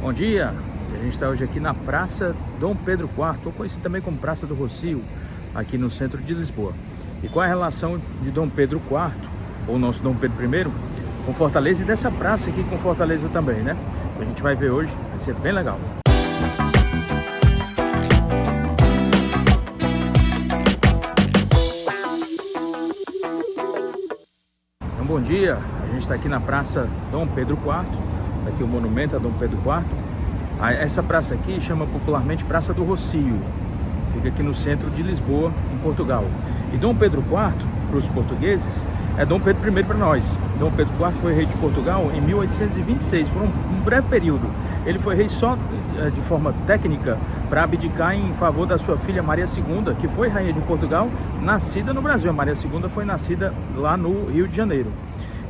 Bom dia, a gente está hoje aqui na Praça Dom Pedro IV, ou conhecido também como Praça do Rossio, aqui no centro de Lisboa. E qual é a relação de Dom Pedro IV, ou nosso Dom Pedro I, com Fortaleza e dessa praça aqui com Fortaleza também, né? A gente vai ver hoje, vai ser bem legal. Então, bom dia, a gente está aqui na Praça Dom Pedro IV, tá aqui o monumento a Dom Pedro IV. Essa praça aqui chama popularmente Praça do Rossio, fica aqui no centro de Lisboa, em Portugal. E Dom Pedro IV, para os portugueses, é Dom Pedro I para nós. Dom Pedro IV foi rei de Portugal em 1826, por um breve período. Ele foi rei só de forma técnica para abdicar em favor da sua filha Maria II, que foi rainha de Portugal, nascida no Brasil. A Maria II foi nascida lá no Rio de Janeiro.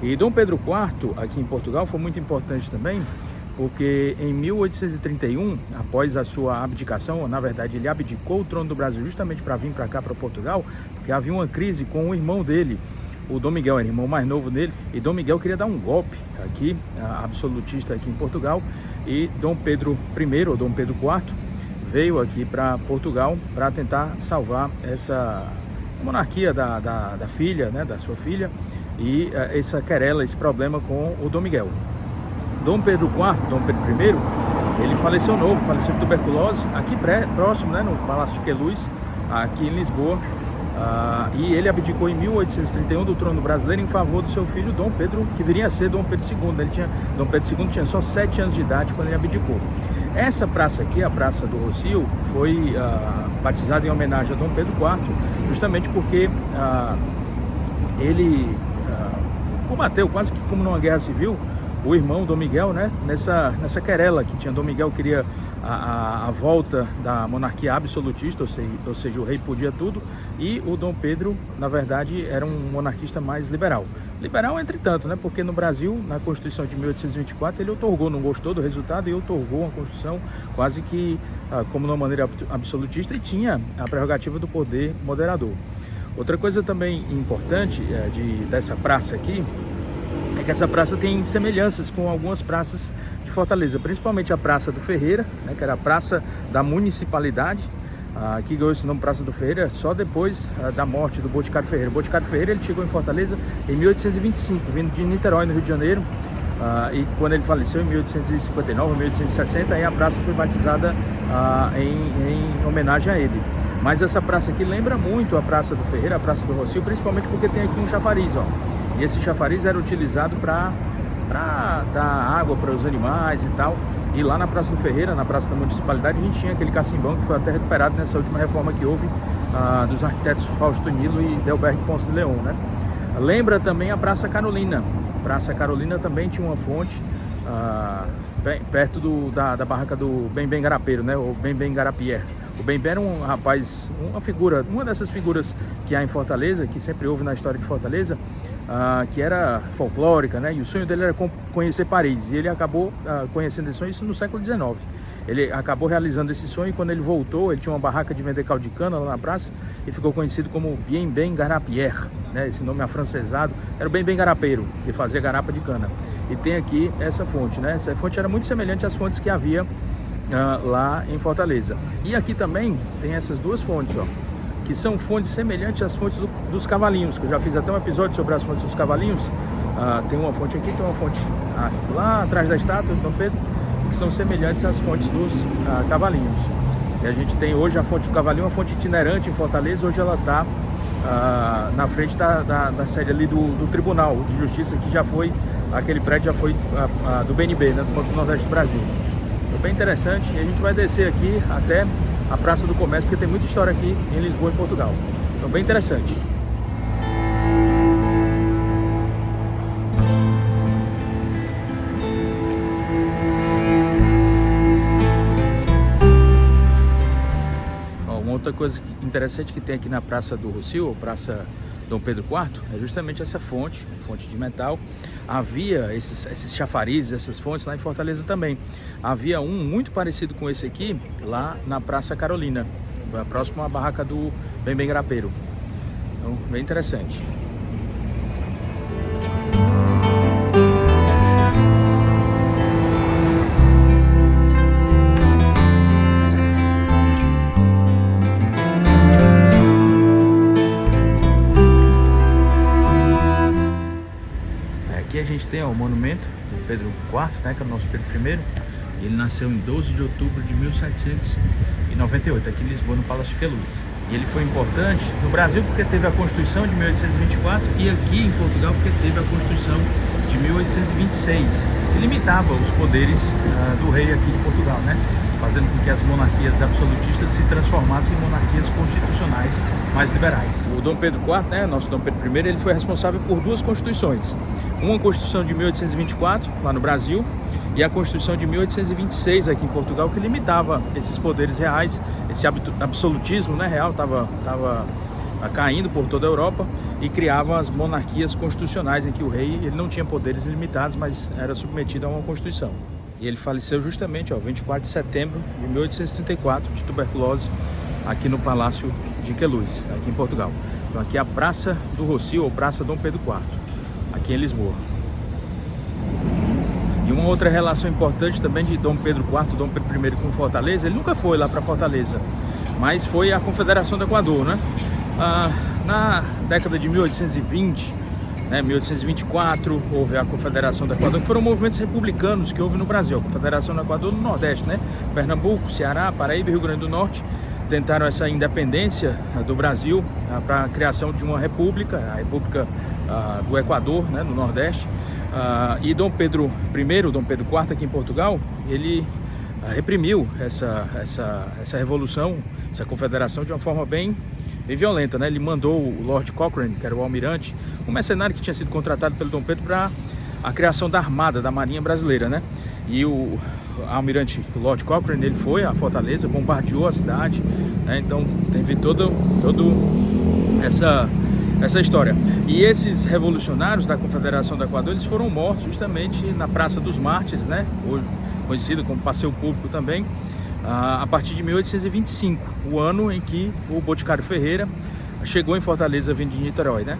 E Dom Pedro IV, aqui em Portugal, foi muito importante também, porque em 1831, após a sua abdicação, na verdade ele abdicou o trono do Brasil justamente para vir para cá, para Portugal, porque havia uma crise com o irmão dele, o Dom Miguel, era o irmão mais novo dele, e Dom Miguel queria dar um golpe aqui, absolutista aqui em Portugal, e Dom Pedro I, ou Dom Pedro IV, veio aqui para Portugal para tentar salvar essa monarquia da filha, né, da sua filha, e essa querela, esse problema com o Dom Miguel. Dom Pedro IV, Dom Pedro I, ele faleceu novo, faleceu de tuberculose, aqui próximo, né, no Palácio de Queluz, aqui em Lisboa, e ele abdicou em 1831 do trono brasileiro em favor do seu filho Dom Pedro, que viria a ser Dom Pedro II. Dom Pedro II tinha só 7 anos de idade quando ele abdicou. Essa praça aqui, a Praça do Rossio, foi batizada em homenagem a Dom Pedro IV, justamente porque ele combateu quase que como numa guerra civil o irmão Dom Miguel, né, nessa querela que tinha. Dom Miguel queria a volta da monarquia absolutista, ou seja, o rei podia tudo, e o Dom Pedro, na verdade, era um monarquista mais liberal. Liberal, entretanto, né, porque no Brasil, na Constituição de 1824, ele otorgou, não gostou do resultado, e otorgou uma Constituição quase que como de uma maneira absolutista, e tinha a prerrogativa do poder moderador. Outra coisa também importante dessa praça aqui, é que essa praça tem semelhanças com algumas praças de Fortaleza, principalmente a Praça do Ferreira, né, que era a praça da municipalidade, que ganhou esse nome Praça do Ferreira só depois da morte do Boticário Ferreira. O Boticário Ferreira ele chegou em Fortaleza em 1825, vindo de Niterói, no Rio de Janeiro, e quando ele faleceu em 1859, 1860, aí a praça foi batizada em homenagem a ele. Mas essa praça aqui lembra muito a Praça do Ferreira, a Praça do Rossio, principalmente porque tem aqui um chafariz, ó. E esse chafariz era utilizado para dar água para os animais e tal. E lá na Praça do Ferreira, na Praça da Municipalidade, a gente tinha aquele cacimbão que foi até recuperado nessa última reforma que houve dos arquitetos Fausto Nilo e Delberg Ponce de Leon, né? Lembra também a Praça Carolina. Praça Carolina também tinha uma fonte perto da barraca do Bem Garapeiro, né? O Bem Garapier. O Bem era um rapaz, uma dessas figuras que há em Fortaleza, que sempre houve na história de Fortaleza, que era folclórica, né? E o sonho dele era conhecer Paris, e ele acabou conhecendo esse sonho, isso no século XIX. Ele acabou realizando esse sonho, e quando ele voltou, ele tinha uma barraca de vender caldo de cana lá na praça, e ficou conhecido como Bem Garapier, né? Esse nome afrancesado, era o Bem Garapeiro, que fazia garapa de cana. E tem aqui essa fonte, né? Essa fonte era muito semelhante às fontes que havia lá em Fortaleza. E aqui também tem essas duas fontes, ó, que são fontes semelhantes às fontes dos cavalinhos, que eu já fiz até um episódio sobre as fontes dos cavalinhos. Tem uma fonte aqui, tem uma fonte lá atrás da estátua de Dom Pedro, que são semelhantes às fontes dos cavalinhos. E a gente tem hoje a fonte do cavalinho, uma fonte itinerante em Fortaleza. Hoje ela está na frente da sede ali do Tribunal de Justiça, que já foi, aquele prédio já foi do BNB, né, do Banco do Nordeste do Brasil. Bem interessante, e a gente vai descer aqui até a Praça do Comércio, porque tem muita história aqui em Lisboa e Portugal. Então, bem interessante. Uma outra coisa interessante que tem aqui na Praça do Rossio, ou Praça Dom Pedro IV, é justamente essa fonte de metal. Havia esses chafarizes, essas fontes lá em Fortaleza também. Havia um muito parecido com esse aqui, lá na Praça Carolina, próximo à barraca do Bem Garapeiro. Então, bem interessante. Pedro IV, né, que é o nosso Pedro I. Ele nasceu em 12 de outubro de 1798, aqui em Lisboa, no Palácio de Queluz. E ele foi importante no Brasil porque teve a Constituição de 1824 e aqui em Portugal porque teve a Constituição de 1826, que limitava os poderes do rei aqui em Portugal, né? Fazendo com que as monarquias absolutistas se transformassem em monarquias constitucionais mais liberais. O Dom Pedro IV, né, nosso Dom Pedro I, ele foi responsável por duas constituições. Uma Constituição de 1824, lá no Brasil, e a Constituição de 1826 aqui em Portugal, que limitava esses poderes reais, esse absolutismo, né, real estava caindo por toda a Europa e criava as monarquias constitucionais em que o rei ele não tinha poderes ilimitados, mas era submetido a uma Constituição. E ele faleceu justamente, 24 de setembro de 1834, de tuberculose, aqui no Palácio de Queluz, aqui em Portugal. Então aqui é a Praça do Rossio, ou Praça Dom Pedro IV, aqui em Lisboa. E uma outra relação importante também de Dom Pedro IV, Dom Pedro I com Fortaleza, ele nunca foi lá para Fortaleza, mas foi a Confederação do Equador, né? Na década de 1820, 1824, houve a Confederação do Equador, que foram movimentos republicanos que houve no Brasil. A Confederação do Equador no Nordeste, né? Pernambuco, Ceará, Paraíba e Rio Grande do Norte tentaram essa independência do Brasil para a criação de uma república, a República do Equador, né, no Nordeste. E Dom Pedro I, Dom Pedro IV aqui em Portugal, ele reprimiu essa revolução, essa confederação de uma forma bem violenta, né? Ele mandou o Lord Cochrane, que era o almirante, um mercenário que tinha sido contratado pelo Dom Pedro para a criação da Armada, da Marinha Brasileira, né? E o almirante Lord Cochrane, ele foi à Fortaleza, bombardeou a cidade, né? Então teve toda essa história. E esses revolucionários da Confederação do Equador, eles foram mortos justamente na Praça dos Mártires, né? Hoje conhecido como Passeio Público também, a partir de 1825, o ano em que o Boticário Ferreira chegou em Fortaleza vindo de Niterói, né?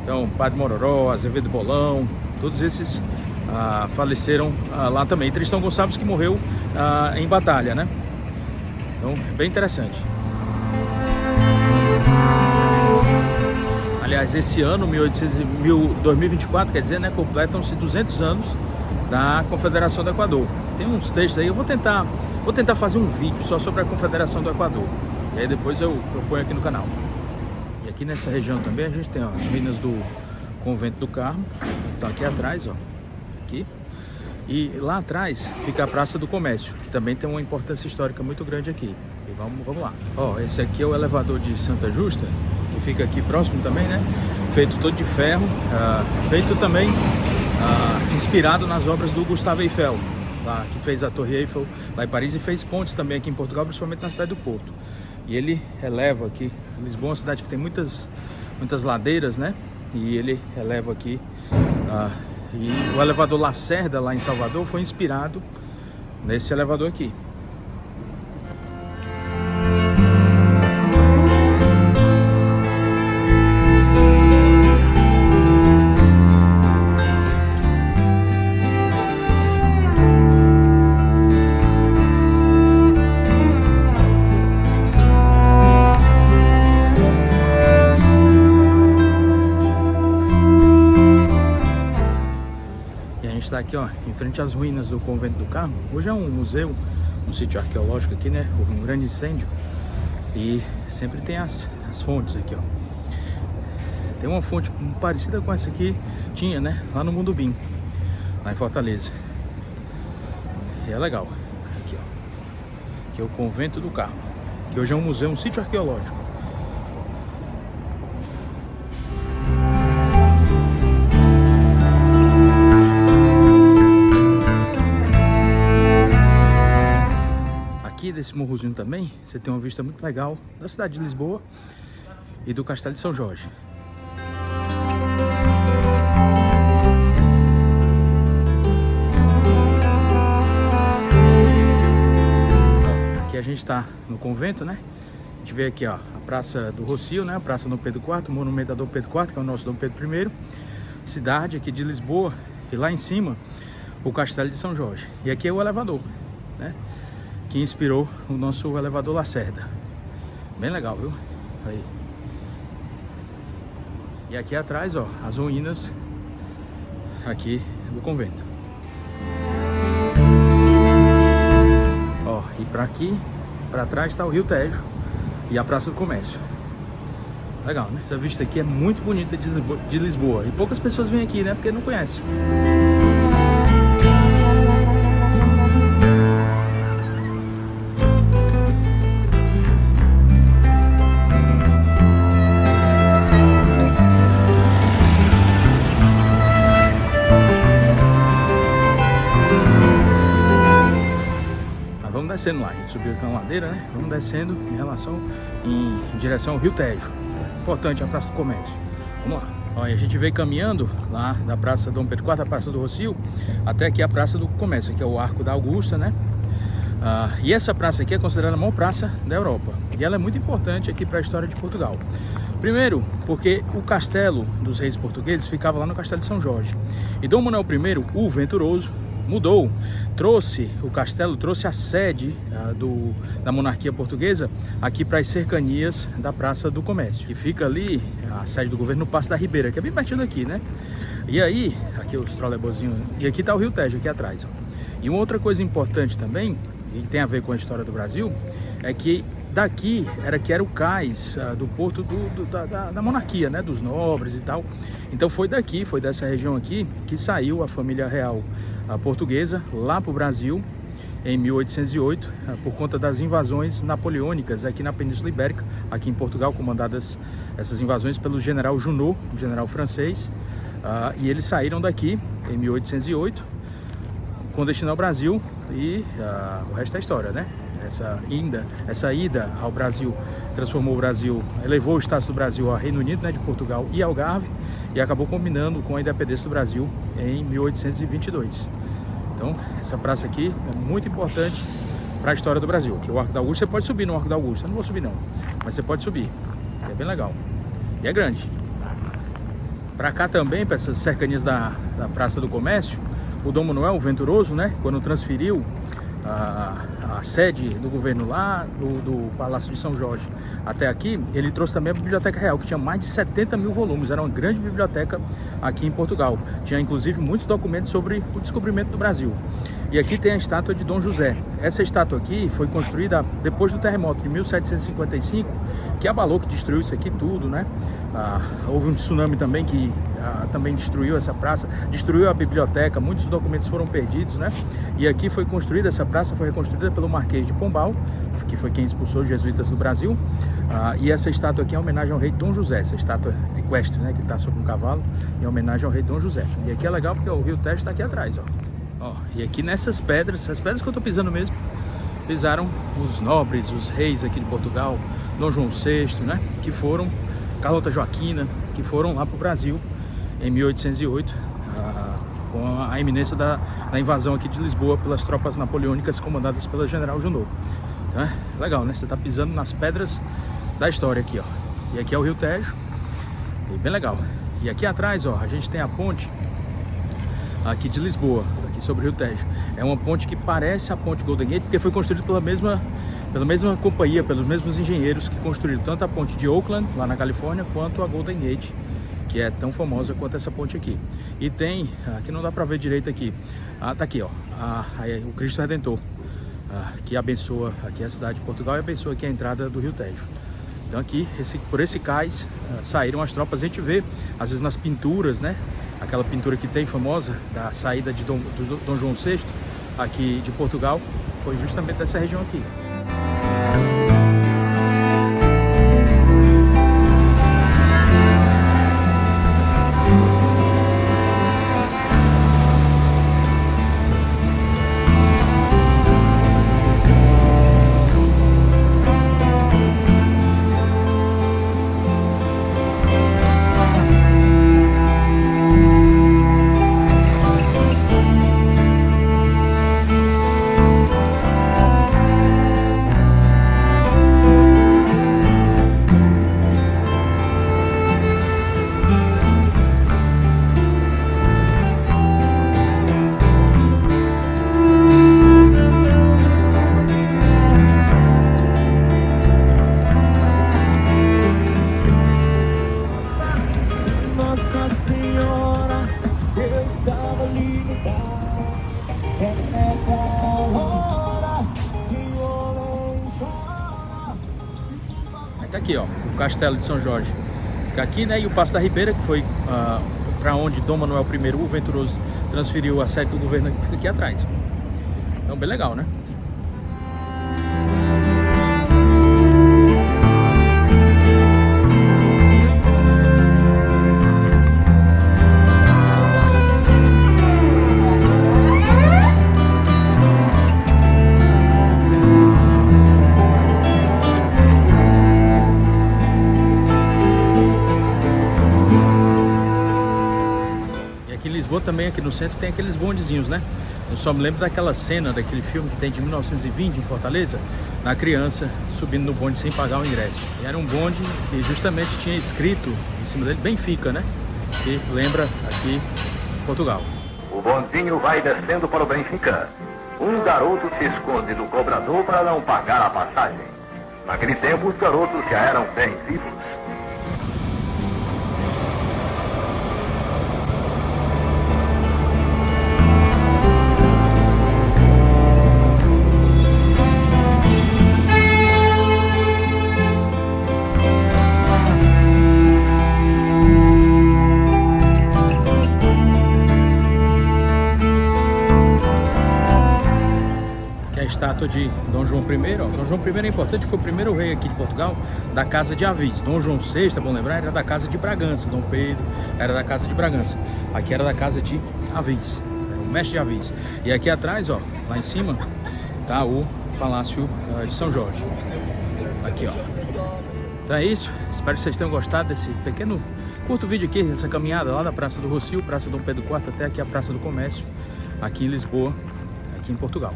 Então, Padre Mororó, Azevedo Bolão, todos esses faleceram lá também. E Tristão Gonçalves, que morreu em batalha, né? Então, bem interessante. Aliás, esse ano, 2024, quer dizer, né, completam-se 200 anos da Confederação do Equador. Tem uns textos aí, eu vou tentar fazer um vídeo só sobre a Confederação do Equador. E aí depois eu ponho aqui no canal. E aqui nessa região também a gente tem as ruínas do Convento do Carmo. Então aqui atrás, ó, aqui. E lá atrás fica a Praça do Comércio, que também tem uma importância histórica muito grande aqui. E vamos lá. Ó, esse aqui é o elevador de Santa Justa, que fica aqui próximo também, né? Feito todo de ferro, feito também inspirado nas obras do Gustavo Eiffel, lá, que fez a Torre Eiffel lá em Paris e fez pontes também aqui em Portugal, principalmente na cidade do Porto. E ele eleva aqui, Lisboa é uma cidade que tem muitas ladeiras, né? E ele eleva aqui, e o elevador Lacerda lá em Salvador foi inspirado nesse elevador aqui. Está aqui, ó, em frente às ruínas do Convento do Carmo. Hoje é um museu, um sítio arqueológico aqui, né? Houve um grande incêndio e sempre tem as fontes aqui, ó. Tem uma fonte parecida com essa aqui, tinha, né? Lá no Mundubim, lá em Fortaleza. E é legal. Aqui, ó. Aqui é o Convento do Carmo, que hoje é um museu, um sítio arqueológico. Desse morrozinho também, você tem uma vista muito legal da cidade de Lisboa e do Castelo de São Jorge. Aqui a gente está no convento, né? A gente vê aqui, ó, a Praça do Rossio, né? A Praça Dom Pedro IV, o monumento a Dom Pedro IV, que é o nosso Dom Pedro I, cidade aqui de Lisboa, e lá em cima o Castelo de São Jorge. E aqui é o elevador, né? Que inspirou o nosso elevador Lacerda. Bem legal, viu? Aí. E aqui atrás, ó, as ruínas aqui do convento. para aqui, para trás está o Rio Tejo e a Praça do Comércio. Legal, né? Essa vista aqui é muito bonita de Lisboa. E poucas pessoas vêm aqui, né? Porque não conhecem. Vamos descendo lá, a gente subiu aqui na ladeira, né? Vamos descendo em direção ao Rio Tejo. Importante a Praça do Comércio. Vamos lá. Olha, a gente veio caminhando lá da Praça Dom Pedro IV, a Praça do Rossio, até aqui a Praça do Comércio, que é o Arco da Augusta, né? E essa praça aqui é considerada a maior praça da Europa. E ela é muito importante aqui para a história de Portugal. Primeiro, porque o castelo dos reis portugueses ficava lá no Castelo de São Jorge. E Dom Manuel I, o Venturoso, mudou, trouxe o castelo, trouxe a sede da monarquia portuguesa aqui para as cercanias da Praça do Comércio, que fica ali, a sede do governo, no Paço da Ribeira, que é bem pertinho daqui, né? E aí, aqui os trolebozinhos, e aqui está o Rio Tejo, aqui atrás, ó. E uma outra coisa importante também, e que tem a ver com a história do Brasil, é que daqui era o cais do porto da monarquia, né? Dos nobres e tal. Então foi dessa região aqui, que saiu a família real portuguesa lá para o Brasil em 1808 por conta das invasões napoleônicas aqui na Península Ibérica, aqui em Portugal, comandadas essas invasões pelo general Junot, um general francês, e eles saíram daqui em 1808 com destino ao Brasil e o resto é história, né? Essa ida ao Brasil transformou o Brasil, elevou o status do Brasil ao Reino Unido, né, de Portugal e Algarve, e acabou combinando com a independência do Brasil em 1822. Então, essa praça aqui é muito importante para a história do Brasil. Aqui o Arco da Augusta, você pode subir no Arco da Augusta. Eu não vou subir não, mas você pode subir. É bem legal. E é grande. Para cá também, para essas cercanias da Praça do Comércio, o Dom Manuel, o Venturoso, né, quando transferiu a sede do governo lá do Palácio de São Jorge até aqui, ele trouxe também a Biblioteca Real, que tinha mais de 70 mil volumes, era uma grande biblioteca aqui em Portugal, tinha inclusive muitos documentos sobre o descobrimento do Brasil. E aqui tem a estátua de Dom José. Essa estátua aqui foi construída depois do terremoto de 1755, que abalou, que destruiu isso aqui tudo, né? Houve um tsunami também que também destruiu essa praça, destruiu a biblioteca, muitos documentos foram perdidos, né? E aqui foi construída, essa praça foi reconstruída pelo Marquês de Pombal, que foi quem expulsou os jesuítas do Brasil, e essa estátua aqui é em homenagem ao rei Dom José, essa estátua equestre, né, que está sobre um cavalo, em homenagem ao rei Dom José. E aqui é legal porque o Rio Tejo está aqui atrás, ó. E aqui nessas pedras, as pedras que eu estou pisando mesmo, pisaram os nobres, os reis aqui de Portugal, Dom João VI, né, que foram, Carlota Joaquina, que foram lá para o Brasil em 1808, com a iminência da invasão aqui de Lisboa pelas tropas napoleônicas comandadas pelo general Junot. Então, legal, né? Você está pisando nas pedras da história aqui, ó. E aqui é o Rio Tejo, e bem legal. E aqui atrás, ó, a gente tem a ponte aqui de Lisboa, aqui sobre o Rio Tejo. É uma ponte que parece a ponte Golden Gate, porque foi construída pela mesma companhia, pelos mesmos engenheiros que construíram tanto a ponte de Oakland, lá na Califórnia, quanto a Golden Gate, que é tão famosa quanto essa ponte aqui. E tem, aqui não dá para ver direito aqui, tá aqui, ó, o Cristo Redentor, que abençoa aqui a cidade de Portugal e abençoa aqui a entrada do Rio Tejo. Então aqui, por esse cais, saíram as tropas. A gente vê, às vezes nas pinturas, né, aquela pintura que tem famosa da saída de Dom João VI aqui de Portugal, foi justamente dessa região aqui. aqui, ó, o Castelo de São Jorge. Fica aqui, né? E o Paço da Ribeira, que foi para onde Dom Manuel I, o Venturoso, transferiu a sede do governo, que fica aqui atrás. Então, bem legal, né? Também aqui no centro tem aqueles bondezinhos, né? Eu só me lembro daquela cena daquele filme que tem de 1920 em Fortaleza, na criança subindo no bonde sem pagar o ingresso. E era um bonde que justamente tinha escrito em cima dele Benfica, né? Que lembra aqui Portugal. O bondinho vai descendo para o Benfica. Um garoto se esconde do cobrador para não pagar a passagem. Naquele tempo os garotos já eram bem vivos. Estátua de Dom João I, ó. Dom João I é importante, foi o primeiro rei aqui de Portugal da Casa de Avis. Dom João VI, é bom lembrar, era da Casa de Bragança. Dom Pedro era da Casa de Bragança. Aqui era da Casa de Avis, era o mestre de Avis. E aqui atrás, ó, lá em cima, tá o Palácio de São Jorge. Aqui, ó. Então é isso, espero que vocês tenham gostado desse pequeno, curto vídeo aqui, essa caminhada lá da Praça do Rossio, Praça Dom Pedro IV, até aqui a Praça do Comércio, aqui em Lisboa, aqui em Portugal.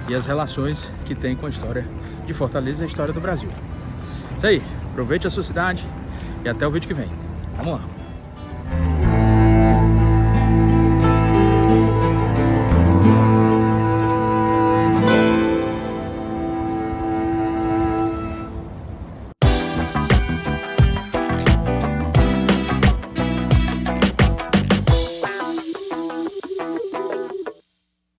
E as relações que tem com a história de Fortaleza e a história do Brasil. Isso aí, aproveite a sua cidade e até o vídeo que vem. Vamos lá!